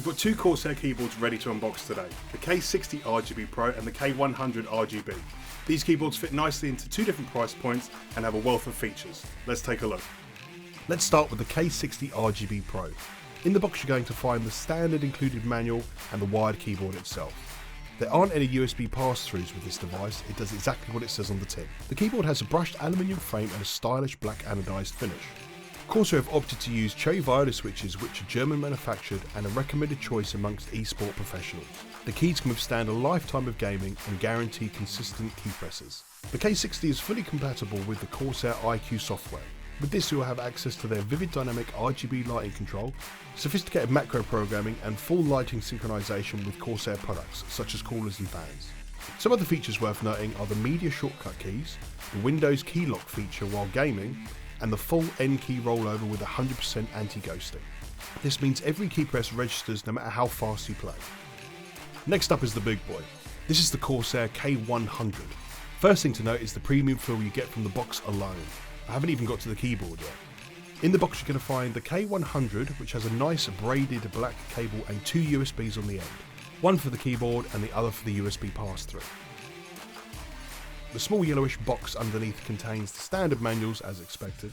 We've got two Corsair keyboards ready to unbox today, the K60 RGB Pro and the K100 RGB. These keyboards fit nicely into two different price points and have a wealth of features. Let's take a look. Let's start with the K60 RGB Pro. In the box you're going to find the standard included manual and the wired keyboard itself. There aren't any USB pass-throughs with this device, it does exactly what it says on the tin. The keyboard has a brushed aluminium frame and a stylish black anodised finish. Corsair have opted to use cherry violet switches which are German manufactured and a recommended choice amongst eSport professionals. The keys can withstand a lifetime of gaming and guarantee consistent key presses. The K60 is fully compatible with the Corsair ICUE software. With this you will have access to their vivid dynamic RGB lighting control, sophisticated macro programming and full lighting synchronization with Corsair products such as coolers and fans. Some other features worth noting are the media shortcut keys, the Windows key lock feature while gaming, and the full N key rollover with 100% anti-ghosting. This means every key press registers no matter how fast you play. Next up is the big boy. This is the Corsair K100. First thing to note is the premium feel you get from the box alone. I haven't even got to the keyboard yet. In the box you're going to find the K100, which has a nice braided black cable and two USBs on the end. One for the keyboard and the other for the USB pass-through. The small yellowish box underneath contains the standard manuals as expected.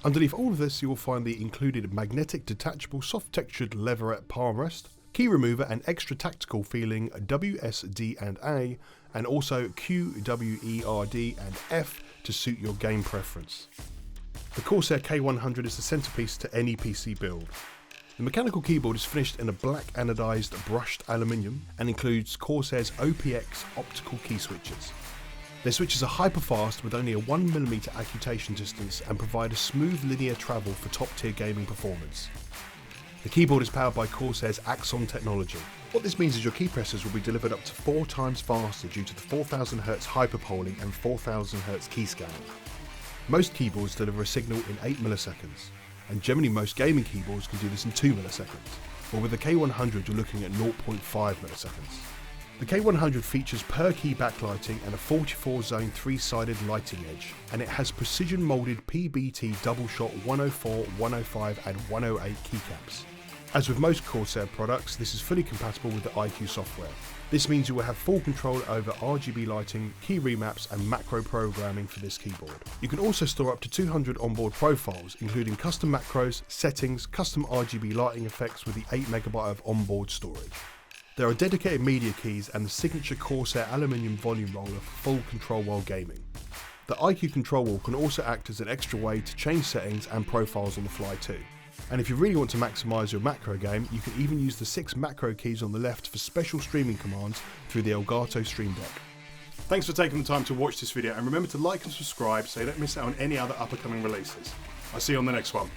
Underneath all of this you will find the included magnetic detachable soft textured leatherette palm rest, key remover and extra tactical feeling WSD&A, and also Q, W, E, R, D and F to suit your game preference. The Corsair K100 is the centerpiece to any PC build. The mechanical keyboard is finished in a black anodised brushed aluminium and includes Corsair's OPX optical key switches. Their switches are hyper fast with only a 1mm acquisition distance and provide a smooth linear travel for top tier gaming performance. The keyboard is powered by Corsair's Axon technology. What this means is your key presses will be delivered up to 4 times faster due to the 4000Hz hyperpolling and 4000Hz key scanning. Most keyboards deliver a signal in 8 milliseconds, and generally most gaming keyboards can do this in 2 milliseconds, while with the K100 you're looking at 0.5 milliseconds. The K100 features per key backlighting and a 44 zone 3-sided lighting edge, and it has precision moulded PBT double shot 104, 105 and 108 keycaps. As with most Corsair products, this is fully compatible with the ICUE software. This means you will have full control over RGB lighting, key remaps and macro programming for this keyboard. You can also store up to 200 onboard profiles, including custom macros, settings, custom RGB lighting effects with the 8MB of onboard storage. There are dedicated media keys and the signature Corsair aluminium volume roller for full control while gaming. The ICUE control wheel can also act as an extra way to change settings and profiles on the fly too. And if you really want to maximise your macro game, you can even use the 6 macro keys on the left for special streaming commands through the ELGATO Stream Deck. Thanks for taking the time to watch this video, and remember to like and subscribe so you don't miss out on any other up and coming releases. I'll see you on the next one.